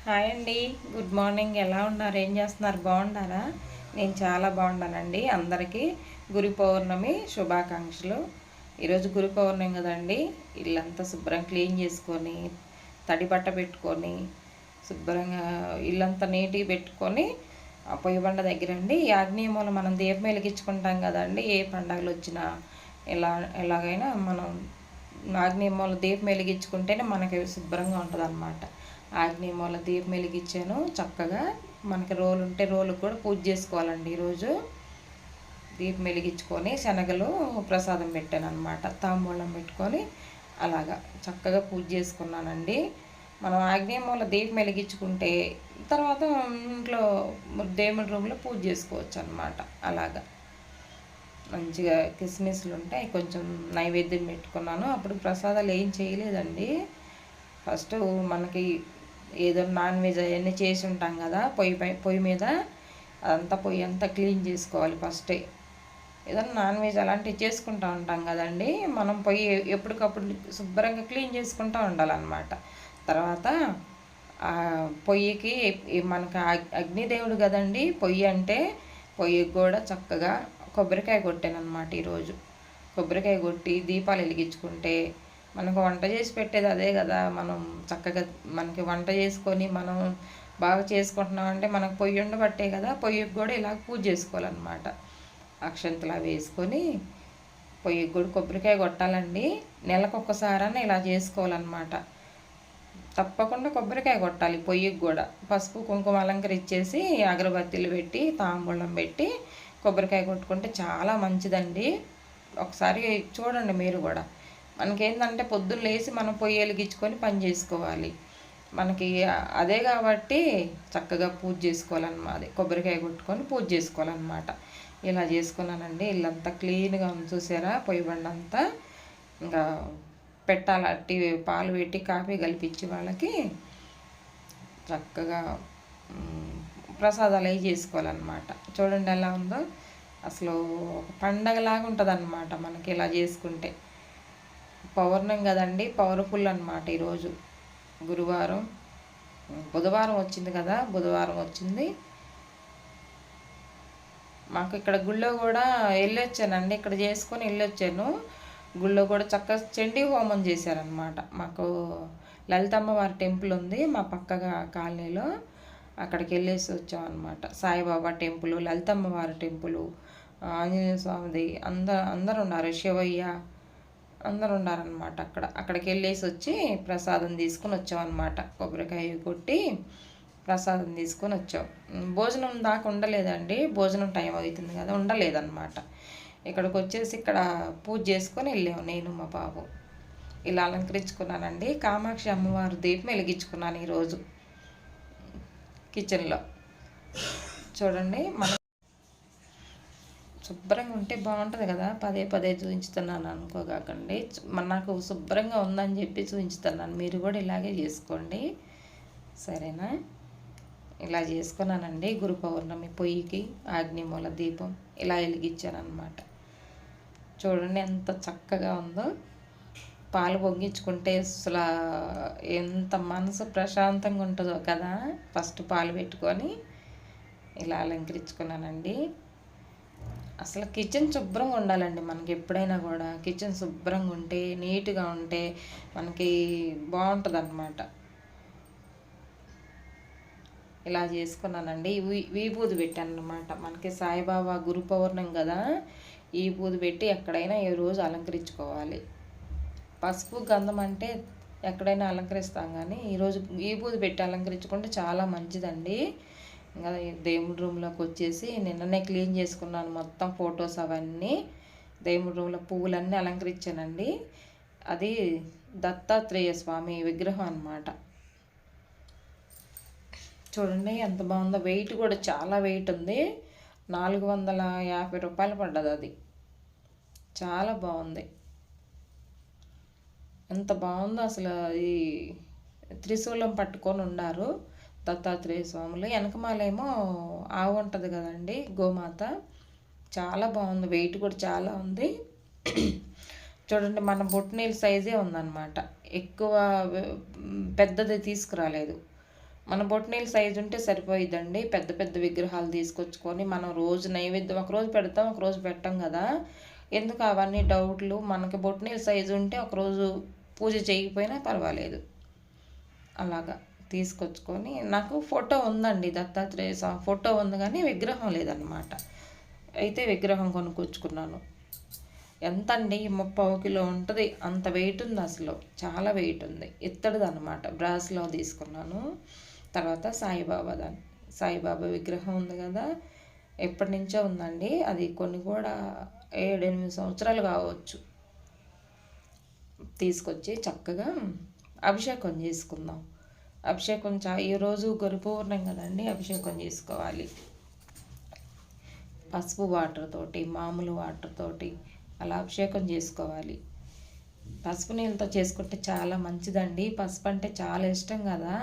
Hi అండి. Good morning. ఎలా ఉన్నారు? ఏం చేస్తున్నారు? బాగున్నారా? నేను చాలా బాగున్నానండి. అందరికీ గురు పౌర్ణమి శుభాకాంక్షలు. ఈరోజు గురు పౌర్ణమి కదండి. ఇల్లంతా శుభ్రం క్లీన్ చేసుకొని తడి బట్ట పెట్టుకొని శుభ్రంగా ఇల్లంతా నీట్గా పెట్టుకొని ఆ పొయ్యి బండ దగ్గరండి ఈ ఆగ్నేయమూల మనం దీపం వెలిగించుకుంటాం కదండి. ఏ పండగలు వచ్చినా ఎలాగైనా మనం ఆగ్నేయమూల దీపం వెలిగించుకుంటేనే మనకి శుభ్రంగా ఉంటుంది అన్నమాట. ఆగ్నేయమూల దీపం వెలిగించాను చక్కగా. మనకి రోలు ఉంటే రోలు కూడా పూజ చేసుకోవాలండి. ఈరోజు దీపం వెలిగించుకొని శనగలు ప్రసాదం పెట్టాను అనమాట. తాంబూలం పెట్టుకొని అలాగా చక్కగా పూజ చేసుకున్నానండి. మనం ఆగ్నేయమూల దీపం వెలిగించుకుంటే తర్వాత ఇంట్లో దేవుడి రూమ్లో పూజ చేసుకోవచ్చు అనమాట. అలాగా మంచిగా కిస్మిస్లు ఉంటాయి, కొంచెం నైవేద్యం పెట్టుకున్నాను. అప్పుడు ప్రసాదాలు ఏం చేయలేదండి. ఫస్ట్ మనకి ఏదో నాన్ వెజ్ అవన్నీ చేసి ఉంటాం కదా పొయ్యి మీద, అదంతా పొయ్యి అంతా క్లీన్ చేసుకోవాలి ఫస్టే. ఏదైనా నాన్ వెజ్ అలాంటివి చేసుకుంటూ ఉంటాం కదండి, మనం పొయ్యి ఎప్పటికప్పుడు శుభ్రంగా క్లీన్ చేసుకుంటూ ఉండాలన్నమాట. తర్వాత పొయ్యికి మనకు అగ్నిదేవుడు కదండి పొయ్యి అంటే, పొయ్యికి కూడా చక్కగా కొబ్బరికాయ కొట్టాను అనమాట. ఈరోజు కొబ్బరికాయ కొట్టి దీపాలు వెలిగించుకుంటే మనకు వంట చేసి పెట్టేది అదే కదా. మనం చక్కగా మనకి వంట చేసుకొని మనం బాగా చేసుకుంటున్నామంటే మనకు పొయ్యి ఉండబట్టే కదా. పొయ్యికి కూడా ఇలా పూజ చేసుకోవాలన్నమాట. అక్షంతలు అవి వేసుకొని పొయ్యికి కూడా కొబ్బరికాయ కొట్టాలండి. నెలకు ఒక్కసారైనా ఇలా చేసుకోవాలన్నమాట. తప్పకుండా కొబ్బరికాయ కొట్టాలి పొయ్యికి కూడా. పసుపు కుంకుమ అలంకరించేసి అగరబత్తీలు పెట్టి తాంబూలం పెట్టి కొబ్బరికాయ కొట్టుకుంటే చాలా మంచిదండి. ఒకసారి చూడండి మీరు కూడా. మనకేంటంటే పొద్దున్న లేచి మనం పొయ్యి వెలిగించుకొని పని చేసుకోవాలి. మనకి అదే కాబట్టి చక్కగా పూజ చేసుకోవాలన్నమాట. అదే కొబ్బరికాయ కొట్టుకొని పూజ చేసుకోవాలన్నమాట. ఇలా చేసుకున్నానండి. ఇల్లంతా క్లీన్గా ఉంది చూసారా. పొయ్యి బండ అంతా ఇంకా పెట్టాలి. అట్టి పాలు పెట్టి కాఫీ కలిపించి వాళ్ళకి చక్కగా ప్రసాదాలు అవి చేసుకోవాలన్నమాట. చూడండి ఎలా ఉందో. అసలు ఒక పండగలాగా ఉంటుంది అన్నమాట మనకి ఇలా చేసుకుంటే. పౌర్ణమి కదండి, పవర్ఫుల్ అనమాట. ఈరోజు గురువారం, బుధవారం వచ్చింది కదా. బుధవారం వచ్చింది. మాకు ఇక్కడ గుళ్ళో కూడా వెళ్ళొచ్చానండి. ఇక్కడ చేసుకొని వెళ్ళొచ్చాను. గుళ్ళో కూడా చక్కగా చండీ హోమం చేశారనమాట. మాకు లలితమ్మ వారి టెంపుల్ ఉంది మా పక్కగా కాలనీలో. అక్కడికి వెళ్ళేసి వచ్చామన్నమాట. సాయిబాబా టెంపుల్, లలితమ్మ వారి టెంపుల్, ఆంజనేయ స్వామిది అందరు ఉన్నారు, శివయ్య అందరు ఉన్నారనమాట. అక్కడికి వెళ్ళేసి వచ్చి ప్రసాదం తీసుకుని వచ్చామన్నమాట. కొబ్బరికాయ కొట్టి ప్రసాదం తీసుకొని వచ్చాం. భోజనం దాకా ఉండలేదండి. భోజనం టైం అవుతుంది కదా, ఉండలేదన్నమాట. ఇక్కడికి వచ్చేసి ఇక్కడ పూజ చేసుకొని వెళ్ళాము నేను మా బాబు. ఇలా అలంకరించుకున్నానండి. కామాక్షి అమ్మవారు దీపం వెలిగించుకున్నాను ఈరోజు కిచెన్లో. చూడండి, మన శుభ్రంగా ఉంటే బాగుంటుంది కదా. పదే పదే చూపించుతున్నాను అనుకోకండి. నాకు శుభ్రంగా ఉందని చెప్పి చూపించుతున్నాను. మీరు కూడా ఇలాగే చేసుకోండి, సరేనా. ఇలా చేసుకున్నానండి. గురు పౌర్ణమి పొయ్యికి ఆగ్నేయమూల దీపం ఇలా వెలిగించాను అనమాట. చూడండి ఎంత చక్కగా ఉందో. పాలు పొంగించుకుంటే అసలు ఎంత మనసు ప్రశాంతంగా ఉంటుందో కదా. ఫస్ట్ పాలు పెట్టుకొని ఇలా అలంకరించుకున్నానండి. అసలు కిచెన్ శుభ్రంగా ఉండాలండి మనకి. ఎప్పుడైనా కూడా కిచెన్ శుభ్రంగా ఉంటే, నీట్గా ఉంటే మనకి బాగుంటుంది అన్నమాట. ఇలా చేసుకున్నానండి. విభూది పెట్టాను అనమాట. మనకి సాయిబాబా గురు పౌర్ణమి కదా, ఈ పూది పెట్టి ఎక్కడైనా ఈ రోజు అలంకరించుకోవాలి. పసుపు గంధం అంటే ఎక్కడైనా అలంకరిస్తాం, కానీ ఈరోజు విభూది పెట్టి అలంకరించుకుంటే చాలా మంచిదండి. ఇంకా దేవుడి రూమ్లోకి వచ్చేసి నిన్ననే క్లీన్ చేసుకున్నాను మొత్తం. ఫొటోస్ అవన్నీ దేవుడి రూమ్లో పువ్వులన్నీ అలంకరించానండి. అది దత్తాత్రేయ స్వామి విగ్రహం అన్నమాట. చూడండి ఎంత బాగుందో. వెయిట్ కూడా చాలా వెయిట్ ఉంది. 450 రూపాయలు పడ్డది అది. చాలా బాగుంది. ఎంత బాగుందో అసలు. ఈ త్రిశూలం పట్టుకొని ఉన్నారు దత్తాత్రేయ స్వాములు. వెనకమాలేమో ఆవు ఉంటుంది కదండి, గోమాత. చాలా బాగుంది. వెయిట్ కూడా చాలా ఉంది. చూడండి, మన బొట్నీళ్ళ సైజే ఉందన్నమాట. ఎక్కువ పెద్దది తీసుకురాలేదు. మన బొట్నీళ్ళ సైజు ఉంటే సరిపోయిద్దండి. పెద్ద పెద్ద విగ్రహాలు తీసుకొచ్చుకొని మనం రోజు నైవేద్యం ఒకరోజు పెడతాం, ఒకరోజు పెట్టాం కదా. ఎందుకు అవన్నీ డౌట్లు? మనకి బొట్నీళ్ళ సైజు ఉంటే ఒకరోజు పూజ చేయకపోయినా పర్వాలేదు. అలాగా తీసుకొచ్చుకొని, నాకు ఫోటో ఉందండి, దత్తాత్రేయ స్వామి ఫోటో ఉంది కానీ విగ్రహం లేదన్నమాట. అయితే విగ్రహం కొనుక్కొచ్చుకున్నాను. ఎంత అండి, 30 కిలో ఉంటుంది. అంత వెయిట్ ఉంది, అసలు చాలా వెయిట్ ఉంది. ఇత్తడిది అనమాట, బ్రాస్లో తీసుకున్నాను. తర్వాత సాయిబాబా విగ్రహం ఉంది కదా, ఎప్పటి నుంచో ఉందండి అది. కొన్ని కూడా 7-8 సంవత్సరాలు కావచ్చు. తీసుకొచ్చి చక్కగా అభిషేకం చేసుకుందాం. అభిషేకం ఈరోజు గురు పౌర్ణమి కదండి, అభిషేకం చేసుకోవాలి. పసుపు వాటర్ తోటి, మామూలు వాటర్ తోటి అలా అభిషేకం చేసుకోవాలి. పసుపు నీళ్ళతో చేసుకుంటే చాలా మంచిదండి. పసుపు అంటే చాలా ఇష్టం కదా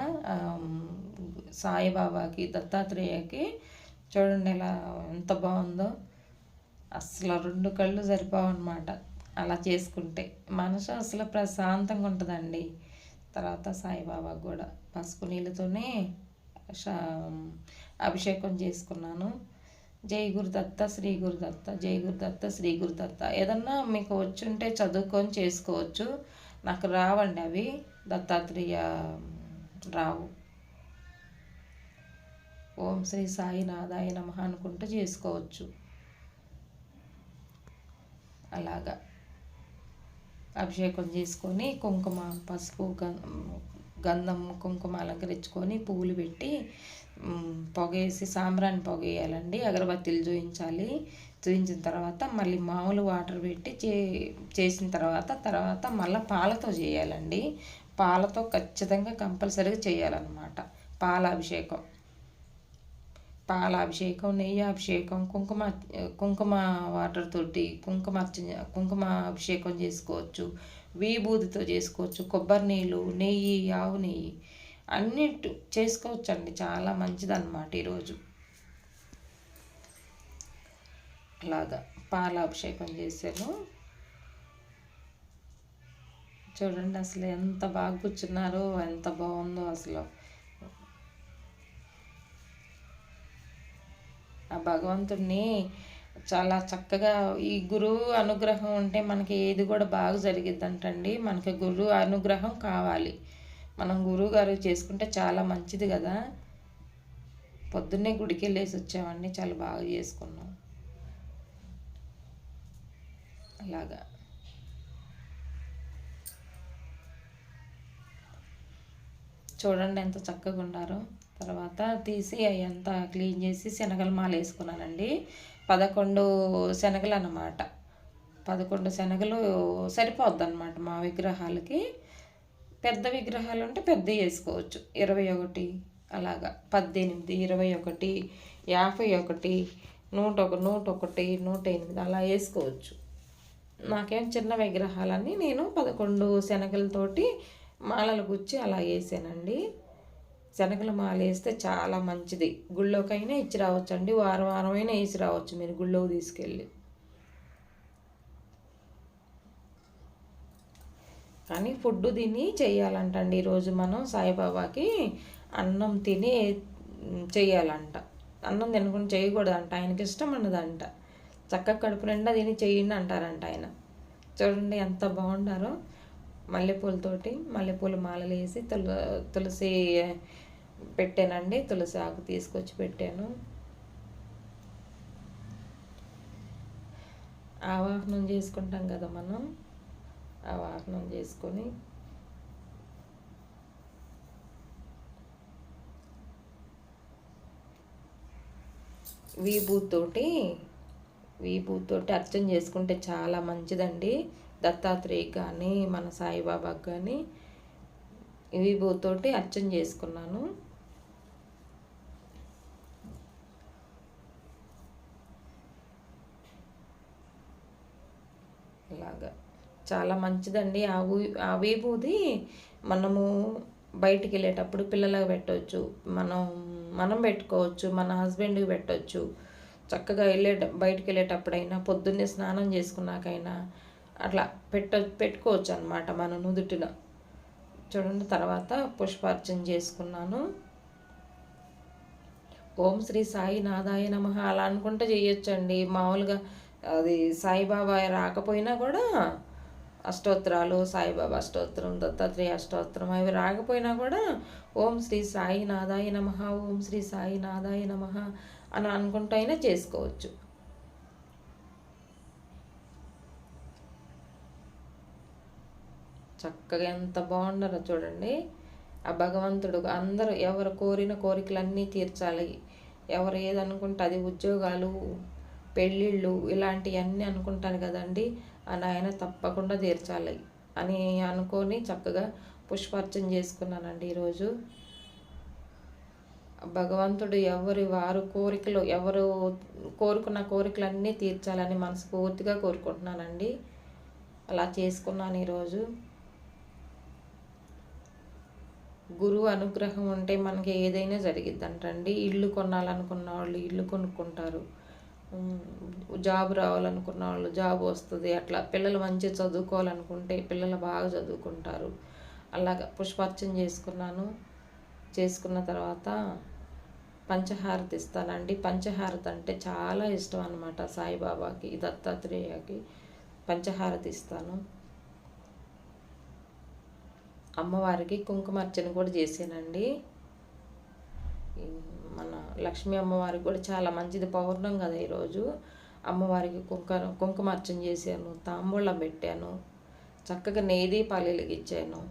సాయిబాబాకి, దత్తాత్రేయకి. చూడండి ఎలా ఎంత బాగుందో, అసలు 2 కళ్ళు సరిపోవన్నమాట అలా చేసుకుంటే. మనసు అసలు ప్రశాంతంగా ఉంటుందండి. తర్వాత సాయిబాబాకు కూడా పసుపు నీళ్ళతోనే అభిషేకం చేసుకున్నాను. జై గురుదత్త శ్రీ గురుదత్త, జై గురుదత్త శ్రీ గురుదత్త. ఏదన్నా మీకు వచ్చుంటే చదువుకొని చేసుకోవచ్చు. నాకు రావండి అవి, దత్తాత్రేయ రావు. ఓం శ్రీ సాయినాథాయ నమః అనుకుంటూ చేసుకోవచ్చు. అలాగా అభిషేకం చేసుకొని కుంకుమ, పసుపు, గంధం, కుంకుమ అలంకరించుకొని పువ్వులు పెట్టి పొగేసి సాంబ్రాన్ని పొగేయాలండి. అగరబత్తీలు చూయించిన తర్వాత మళ్ళీ మామూలు వాటర్ పెట్టి చేసిన తర్వాత మళ్ళీ పాలతో చేయాలండి. పాలతో ఖచ్చితంగా కంపల్సరీగా చేయాలన్నమాట. పాలాభిషేకం, నెయ్యి అభిషేకం, కుంకుమ వాటర్ తోటి కుంకుమ అభిషేకం చేసుకోవచ్చు. విభూతితో చేసుకోవచ్చు. కొబ్బరి నీళ్ళు, నెయ్యి, ఆవు నెయ్యి అన్నిటి చేసుకోవచ్చండి. చాలా మంచిదన్నమాట ఈరోజు. అలాగా పాలాభిషేకం చేశాను. చూడండి అసలు ఎంత బాగా కూర్చున్నారో, ఎంత బాగుందో అసలు. ఆ భగవంతుడిని చాలా చక్కగా, ఈ గురువు అనుగ్రహం ఉంటే మనకి ఏది కూడా బాగా జరిగిద్దంటండి. మనకి గురువు అనుగ్రహం కావాలి. మనం గురువు గారు చేసుకుంటే చాలా మంచిది కదా. పొద్దున్నే గుడికి వెళ్ళేసి వచ్చామండి, చాలా బాగా చేసుకున్నాం. అలాగా చూడండి ఎంత చక్కగా ఉన్నారో. తర్వాత తీసి అవంతా క్లీన్ చేసి శనగల మాల వేసుకున్నానండి. 11 శనగలు అన్నమాట. 11 శనగలు సరిపోద్ది అన్నమాట మా విగ్రహాలకి. పెద్ద విగ్రహాలు ఉంటే పెద్దవి వేసుకోవచ్చు. 21 అలాగా, 18, 21, 51, 101, 108 అలా వేసుకోవచ్చు. నాకేం చిన్న విగ్రహాలని నేను 11 శనగలతోటి మాలలు గుచ్చి అలా వేసానండి. శనగల మాల వేస్తే చాలా మంచిది. గుళ్ళోకైనా ఇచ్చి రావచ్చు అండి, వారమైనా వేసి రావచ్చు మీరు గుళ్ళోకి తీసుకెళ్ళి. కానీ ఫుడ్ తిని చేయాలంటండి. ఈరోజు మనం సాయిబాబాకి అన్నం తిని చెయ్యాలంట. అన్నం తినకుండా చేయకూడదంట, ఆయనకి ఇష్టం ఉండదంట. చక్కగా కడుపు నిండా తిని చెయ్యండి అంటారంట ఆయన. చూడండి ఎంత బాగుండారో. మల్లెపూల మాలలు వేసి తులసి పెట్టానండి. తులసి ఆకు తీసుకొచ్చి పెట్టాను. ఆవాహనం చేసుకుంటాం కదా మనం, ఆవాహనం చేసుకొని విభూతితోటి అర్చన చేసుకుంటే చాలా మంచిదండి. దత్తాత్రేయకి కానీ మన సాయిబాబాకి కానీ విభూతితోటి అర్చన చేసుకున్నాను. ఇలాగా చాలా మంచిదండి. ఆ విభూది మనము బయటికి వెళ్ళేటప్పుడు పిల్లలకు పెట్టవచ్చు, మనం పెట్టుకోవచ్చు, మన హస్బెండ్కి పెట్టవచ్చు. చక్కగా బయటికి వెళ్ళేటప్పుడైనా, పొద్దున్నే స్నానం చేసుకున్నాకైనా అట్లా పెట్టుకోవచ్చు అన్నమాట మన నుదుటిన. చూడండి తర్వాత పుష్పార్చన చేసుకున్నాను. ఓం శ్రీ సాయి నాథాయ నమః అలా అనుకుంటే చేయొచ్చండి. మామూలుగా అది సాయిబాబా రాకపోయినా కూడా అష్టోత్తరాలు, సాయిబాబా అష్టోత్తరం, దత్తాత్రేయ అష్టోత్తరం అవి రాకపోయినా కూడా ఓం శ్రీ సాయి నాథాయ నమః, ఓం శ్రీ సాయి నాథాయ నమః అని అనుకుంటూ అయినా చేసుకోవచ్చు. చక్కగా ఎంత బాగున్నారో చూడండి. ఆ భగవంతుడు అందరూ ఎవరు కోరిన కోరికలన్నీ తీర్చాలి, ఎవరు ఏదనుకుంటే అది, ఉద్యోగాలు, పెళ్ళిళ్ళు ఇలాంటివన్నీ అనుకుంటాను కదండి, అని ఆయన తప్పకుండా తీర్చాలి అని అనుకొని చక్కగా పుష్పార్చన చేసుకున్నానండి ఈరోజు. భగవంతుడు వారు కోరికలు ఎవరు కోరుకున్న కోరికలన్నీ తీర్చాలని మనస్ఫూర్తిగా కోరుకుంటున్నానండి. అలా చేసుకున్నాను ఈరోజు. గురువు అనుగ్రహం ఉంటే మనకి ఏదైనా జరిగిద్దంటండి. ఇల్లు కొనాలనుకున్న వాళ్ళు ఇల్లు కొనుక్కుంటారు, జాబ్ రావాలనుకున్న వాళ్ళు జాబ్ వస్తుంది. అట్లా పిల్లలు మంచిగా చదువుకోవాలనుకుంటే పిల్లలు బాగా చదువుకుంటారు. అలాగా పుష్పార్చన చేసుకున్నాను. చేసుకున్న తర్వాత పంచహారతి ఇస్తానండి. పంచహారతి అంటే చాలా ఇష్టం అన్నమాట సాయిబాబాకి, దత్తాత్రేయకి. పంచహారతి ఇస్తాను. అమ్మవారికి కుంకుమార్చన కూడా చేసానండి. మన లక్ష్మీ అమ్మవారికి కూడా చాలా మంచిది, పౌర్ణం కదా ఈరోజు. అమ్మవారికి కుంకుమార్చన చేశాను, తాంబూలం పెట్టాను, చక్కగా నెయ్యి దీపాలు వెలిగించాను.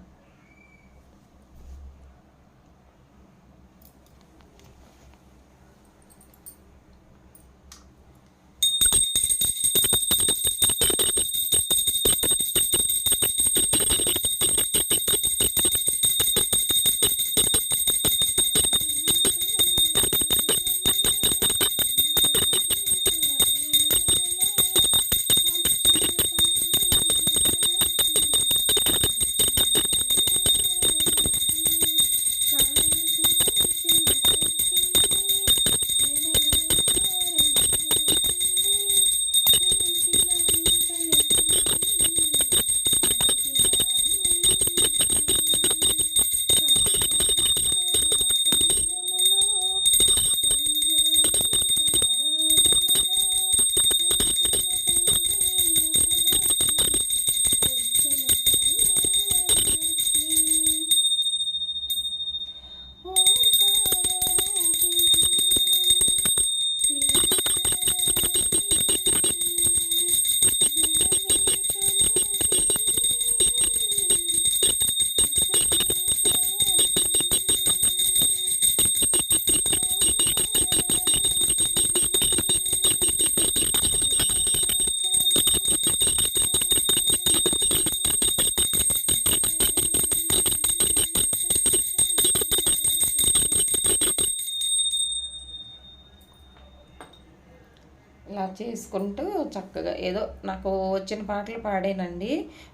ఇలా చేసుకుంటూ చక్కగా ఏదో నాకు వచ్చిన పాటలు పాడానండి.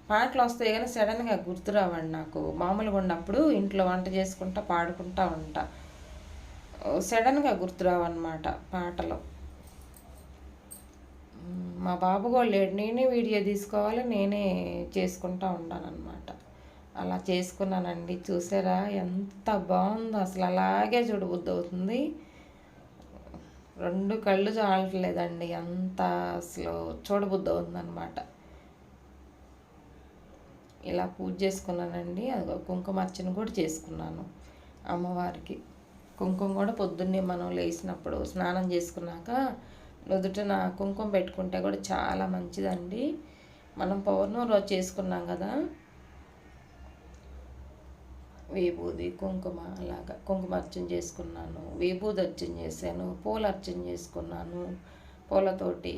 పాటలు వస్తాయి కానీ సడన్గా గుర్తురావండి నాకు. మామూలుగా ఉన్నప్పుడు ఇంట్లో వంట చేసుకుంటా పాడుకుంటా ఉంటా, సడన్గా గుర్తురావన్నమాట పాటలు. మా బాబు కూడా లేడు, నేనే వీడియో తీసుకోవాలి, నేనే చేసుకుంటా ఉన్నానన్నమాట. అలా చేసుకున్నానండి. చూసారా ఎంత బాగుందో, అసలు అలాగే చూడబుద్ధి అవుతుంది. రెండు కళ్ళు చాలట్లేదండి, అంత అసలు చూడబుద్ధి అవుతుందన్నమాట. ఇలా పూజ చేసుకున్నానండి. అది కుంకుమార్చన కూడా చేసుకున్నాను అమ్మవారికి. కుంకుమ కూడా పొద్దున్నే మనం లేచినప్పుడు స్నానం చేసుకున్నాక నుదుటిన కుంకుమ పెట్టుకుంటే కూడా చాలా మంచిదండి. మనం పౌర్ణమి రోజు చేసుకున్నాం కదా, విభూది కుంకుమ అలాగా కుంకుమార్చన చేసుకున్నాను, విభూది అర్చన చేశాను, పూల అర్చన చేసుకున్నాను, పూలతోటి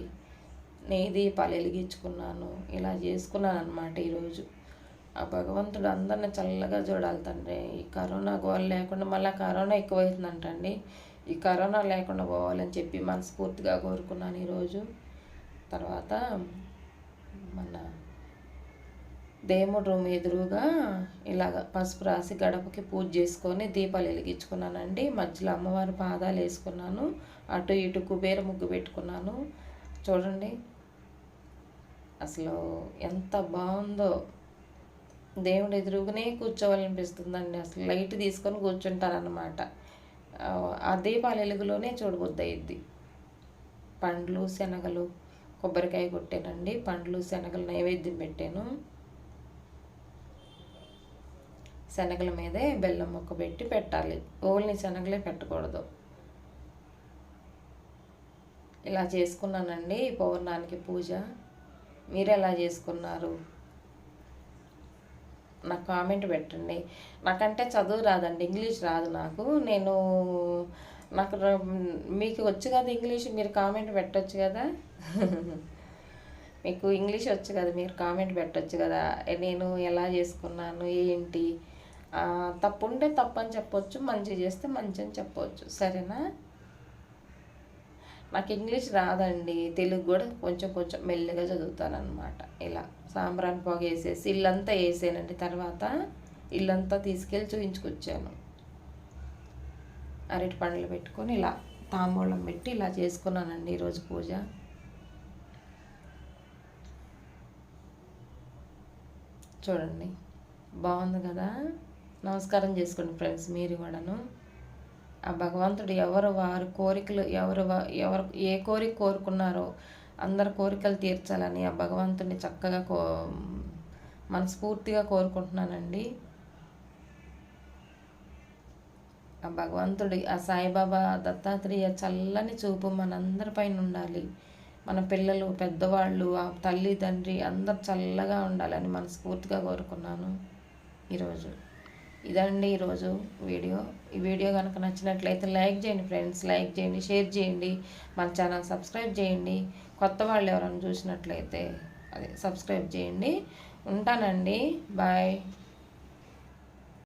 నెయ్యి దీపాలు వెలిగించుకున్నాను. ఇలా చేసుకున్నాను అనమాట ఈరోజు. ఆ భగవంతుడు అందరిని చల్లగా చూడాలి తండ్రి. ఈ కరోనా గోల లేకుండా, మళ్ళీ కరోనా ఎక్కువైతుందంటండి, ఈ కరోనా లేకుండా పోవాలని చెప్పి మనస్ఫూర్తిగా కోరుకున్నాను ఈరోజు. తర్వాత మన దేవుడి రూమ్ ఎదురుగా ఇలాగ పసుపు రాసి గడపకి పూజ చేసుకొని దీపాలు వెలిగించుకున్నానండి. మధ్యలో అమ్మవారి పాదాలు వేసుకున్నాను, అటు ఇటు కుబేర ముగ్గు పెట్టుకున్నాను. చూడండి అసలు ఎంత బాగుందో. దేవుడి ఎదురుగానే కూర్చోవాలనిపిస్తుందండి. అసలు లైట్ తీసుకొని కూర్చుంటారనమాట. ఆ దీపాల వెలుగులోనే చూడబుద్ది అయ్యిద్ది. పండ్లు శనగలు కొబ్బరికాయ కొట్టానండి, పండ్లు శనగలు నైవేద్యం పెట్టాను. శనగల మీదే బెల్లం ముక్క పెట్టి పెట్టాలి, ఓన్లీ శనగలే పెట్టకూడదు. ఇలా చేసుకున్నానండి పౌర్ణానికి పూజ. మీరు ఎలా చేసుకున్నారు నాకు కామెంట్ పెట్టండి. నాకంటే చదువు రాదండి, ఇంగ్లీష్ రాదు నాకు. నాకు మీకు వచ్చు కదా ఇంగ్లీష్, మీరు కామెంట్ పెట్టచ్చు కదా. మీకు ఇంగ్లీష్ వచ్చు కదా, మీరు కామెంట్ పెట్టచ్చు కదా. నేను ఎలా చేసుకున్నాను ఏంటి, తప్పు ఉంటే తప్పు అని చెప్పొచ్చు, మంచి చేస్తే మంచి అని చెప్పవచ్చు, సరేనా. నాకు ఇంగ్లీష్ రాదండి, తెలుగు కూడా కొంచెం కొంచెం మెల్లగా చదువుతానమాట. ఇలా సాంబ్రాన్ పొగ వేసేసి ఇల్లంతా వేసానండి. తర్వాత ఇల్లంతా తీసుకెళ్ళి చూయించుకొచ్చాను. అరటి పండ్లు పెట్టుకొని ఇలా తాంబూలం పెట్టి ఇలా చేసుకున్నానండి ఈరోజు పూజ. చూడండి బాగుంది కదా. నమస్కారం చేసుకోండి ఫ్రెండ్స్ మీరు కూడాను. ఆ భగవంతుడు వారి కోరికలు ఎవరు ఏ కోరిక కోరుకున్నారో అందరి కోరికలు తీర్చాలని ఆ భగవంతుడిని చక్కగా మనస్ఫూర్తిగా కోరుకుంటున్నానండి. ఆ భగవంతుడి ఆ సాయిబాబా దత్తాత్రేయ చల్లని చూపు మనందరిపైన ఉండాలి. మన పిల్లలు పెద్దవాళ్ళు ఆ తల్లి తండ్రి అందరు చల్లగా ఉండాలని మనస్ఫూర్తిగా కోరుకున్నాను ఈరోజు. ఇదండి ఈరోజు వీడియో. ఈ వీడియో కనుక నచ్చినట్లయితే లైక్ చేయండి ఫ్రెండ్స్, లైక్ చేయండి, షేర్ చేయండి, మన ఛానల్ సబ్స్క్రైబ్ చేయండి. కొత్త వాళ్ళు ఎవరైనా చూసినట్లయితే సబ్స్క్రైబ్ చేయండి. ఉంటానండి, బాయ్.